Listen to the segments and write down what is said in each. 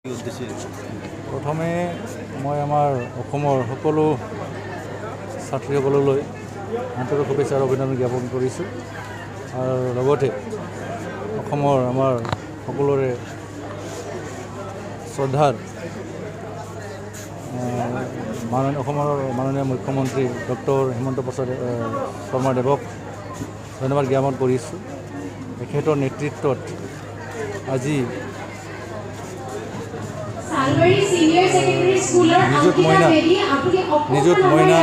প্ৰথমে মই আমাৰ অসমৰ সকলো ছাত্ৰীসকললৈ আন্তৰিক শুভেচ্ছা আৰু অভিনন্দন জ্ঞাপন কৰিছোঁ আৰু লগতে অসমৰ আমাৰ সকলোৰে শ্ৰদ্ধাৰ অসমৰ মাননীয় মুখ্যমন্ত্ৰী ডক্টৰ হিমন্ত বিশ্ব শৰ্মা দেৱক ধন্যবাদ জ্ঞাপন কৰিছোঁ। তেখেতৰ নেতৃত্বত আজি নিযুত মইনা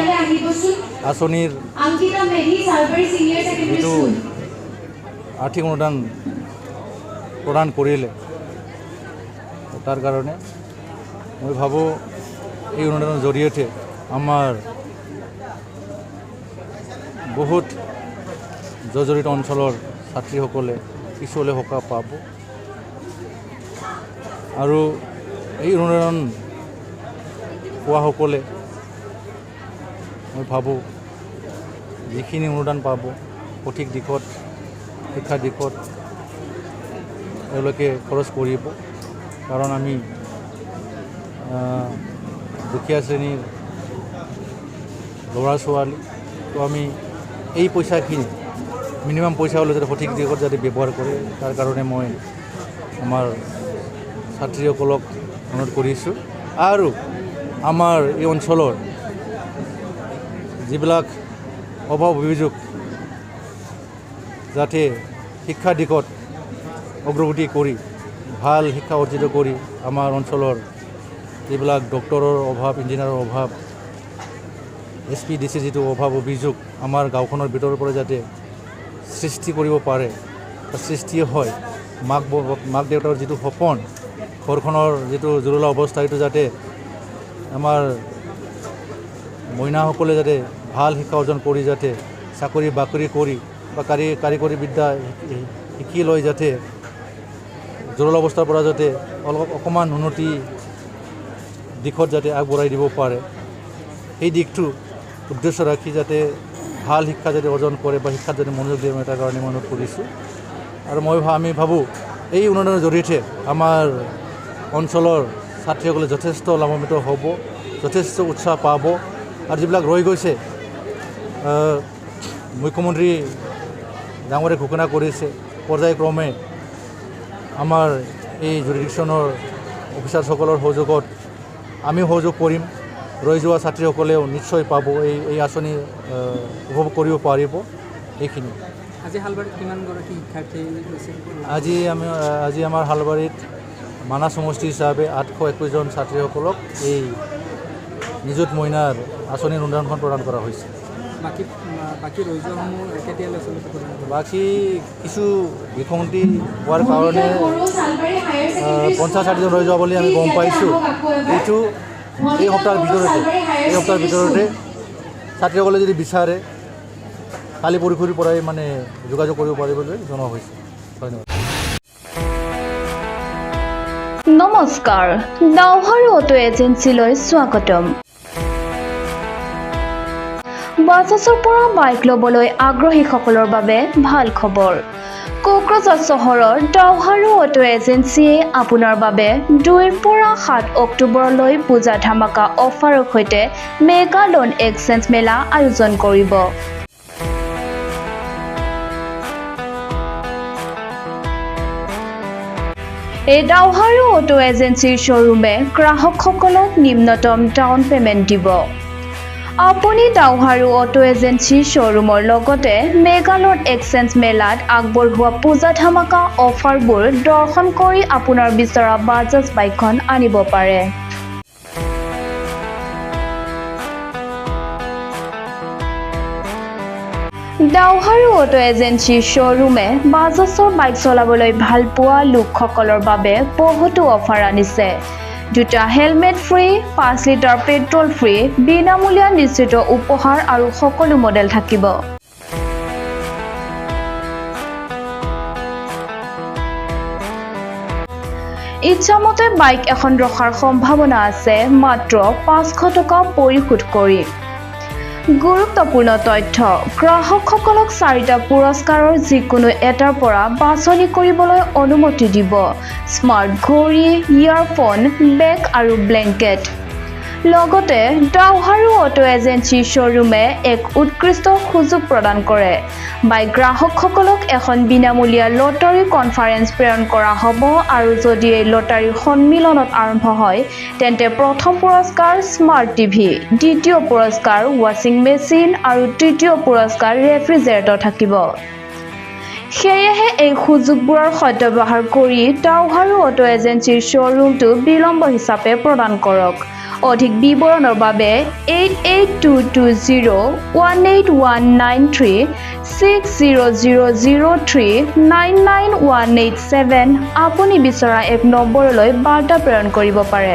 আঁচনিৰ যিটো আৰ্থিক অনুদান প্ৰদান কৰিলে তাৰ কাৰণে মই ভাবোঁ এই অনুদানৰ জৰিয়তে আমাৰ বহুত জৰ্জৰিত অঞ্চলৰ ছাত্ৰীসকলে পিছলৈ সকাহ পাব আৰু এই অনুদান পোৱাসকলে মই ভাবোঁ যিখিনি অনুদান পাব সঠিক দিশত শিক্ষাৰ দিশত তেওঁলোকে খৰচ কৰিব। কাৰণ আমি দুখীয়া শ্ৰেণীৰ ল'ৰা ছোৱালী তো আমি এই পইচাখিনি মিনিমাম পইচা হ'লে যাতে সঠিক দিশত যাতে ব্যৱহাৰ কৰে তাৰ কাৰণে মই আমাৰ ছাত্ৰীসকলক অনুৰোধ কৰিছোঁ আৰু আমাৰ এই অঞ্চলৰ যিবিলাক অভাৱ অভিযোগ যাতে শিক্ষাৰ দিশত অগ্ৰগতি কৰি ভাল শিক্ষা অৰ্জিত কৰি আমাৰ অঞ্চলৰ যিবিলাক ডক্টৰৰ অভাৱ ইঞ্জিনিয়াৰৰ অভাৱ SP DC যিটো অভাৱ অভিযোগ আমাৰ গাঁওখনৰ ভিতৰৰ পৰা যাতে সৃষ্টি কৰিব পাৰে সৃষ্টি হয় মাক দেউতাকৰ যিটো সপোন ঘৰখনৰ যিটো জৰুলা অৱস্থা এইটো যাতে আমাৰ মইনাসকলে যাতে ভাল শিক্ষা অৰ্জন কৰি যাতে চাকৰি বাকৰি কৰি বা কাৰিকৰী বিদ্যা শিকি লৈ যাতে জৰুলা অৱস্থাৰ পৰা যাতে অকণমান উন্নতি দিশত যাতে আগবঢ়াই দিব পাৰে সেই দিশটো উদ্দেশ্য ৰাখি যাতে ভাল শিক্ষা যাতে অৰ্জন কৰে বা শিক্ষাত যাতে মনোযোগ দিয়ে মই তাৰ কাৰণে মই অনুৰোধ কৰিছোঁ। আৰু আমি ভাবোঁ এই অনুদানৰ জৰিয়তে আমাৰ অঞ্চলৰ ছাত্ৰীসকলে যথেষ্ট লাভান্বিত হ'ব, যথেষ্ট উৎসাহ পাব আৰু যিবিলাক ৰৈ গৈছে মুখ্যমন্ত্ৰী ডাঙৰে ঘোষণা কৰিছে পৰ্যায়ক্ৰমে আমাৰ এই জুৰিডিকশ্যনৰ অফিচাৰসকলৰ সহযোগত আমিও সহযোগ কৰিম। ৰৈ যোৱা ছাত্ৰীসকলেও নিশ্চয় পাব এই আঁচনি উপভোগ কৰিব পাৰিব। এইখিনি আজি হালবাৰীত কিমানগৰাকী শিক্ষাৰ্থী আজি আমাৰ হালবাৰীত মানাহ সমষ্টি হিচাপে 821জন ছাত্ৰীসকলক এই নিযুত মইনাৰ আঁচনিৰ অনুদানখন প্ৰদান কৰা হৈছে। বাকী ৰৈ যোৱাসমূহ কেতিয়ালৈ প্ৰদান কৰিব? বাকী কিছু বিসংগতি হোৱাৰ কাৰণে 50-60জন ৰৈ যোৱা বুলি আমি গম পাইছোঁ। এইটো এই সপ্তাহৰ ভিতৰতে ছাত্ৰীসকলে যদি বিচাৰে কালি পৰহিৰ পৰাই মানে যোগাযোগ কৰিব পাৰিবলৈ জনোৱা হৈছে। ধন্যবাদ। নমস্কাৰ, ডাওহাৰু অটো এজেঞ্চিলৈ স্বাগতম। বাজাজৰ পৰা বাইক ল'বলৈ আগ্ৰহীসকলৰ বাবে ভাল খবৰ। কোকৰাঝাৰ চহৰৰ ডাওহাৰু অটো এজেঞ্চিয়ে আপোনাৰ বাবে 2 পৰা 7 অক্টোবৰলৈ পূজা ধামাকা অফাৰৰ সৈতে মেগা লোন এক্সচেঞ্জ মেলা আয়োজন কৰিব। এই ডাওহাৰু অটো এজেঞ্চিৰ শ্বৰুমে গ্ৰাহকসকলক নিম্নতম ডাউন পেমেণ্ট দিব। আপুনি ডাওহাৰু অটো এজেঞ্চিৰ শ্বৰুমৰ লগতে মেগালোন এক্সচেঞ্জ মেলাত আগবঢ়োৱা পূজা ধামাকা অফাৰবোৰ দৰ্শন কৰি আপোনাৰ বিচৰা বাজাজ বাইকখন আনিব পাৰে। ডাওহাৰু অটো এজেঞ্চিৰ শ্বৰুমে বাজাজৰ বাইক চলাবলৈ ভাল পোৱা লোকসকলৰ বাবে বহুতো অফাৰ আনিছে। 2টা helmet free, 5 litre petrol free, বিনামূলীয়া নিশ্চিত উপহাৰ আৰু সকলো মডেল থাকিব। ইচ্ছামতে বাইক এখন ৰখাৰ সম্ভাৱনা আছে মাত্ৰ 500 টকা পৰিশোধ কৰি। গুৰুত্বপূৰ্ণ তথ্য গ্ৰাহকসকলক 4টা পুৰস্কাৰৰ যিকোনো এটাৰ পৰা বাছনি কৰিবলৈ অনুমতি দিব স্মাৰ্ট ঘড়ী ইয়াৰফোন বেগ আৰু ব্লেংকেট লগতে ডাউহাৰু অটো এজেঞ্চি শ্বৰুমে এক উৎকৃষ্ট সুযোগ প্ৰদান কৰে বাই গ্ৰাহকসকলক এখন বিনামূলীয়া লটাৰী কনফাৰেন্স প্ৰেৰণ কৰা হ'ব আৰু যদি এই লটাৰী সন্মিলনত আৰম্ভ হয় তেন্তে প্ৰথম পুৰস্কাৰ স্মাৰ্ট টিভি দ্বিতীয় পুৰস্কাৰ ৱাশ্বিং মেচিন আৰু তৃতীয় পুৰস্কাৰ ৰেফ্ৰিজাৰেটৰ থাকিব সেয়েহে এই সুযোগবোৰৰ সদ্ব্যৱহাৰ কৰি ডাউহাৰু অটো এজেঞ্চিৰ শ্বৰুমটো বিলম্ব হিচাপে প্ৰদান কৰক অধিক বিৱৰণৰ বাবে 8822018193 600003 99187 আপুনি বিচৰা এক নম্বৰলৈ বাৰ্তা প্ৰেৰণ কৰিব পাৰে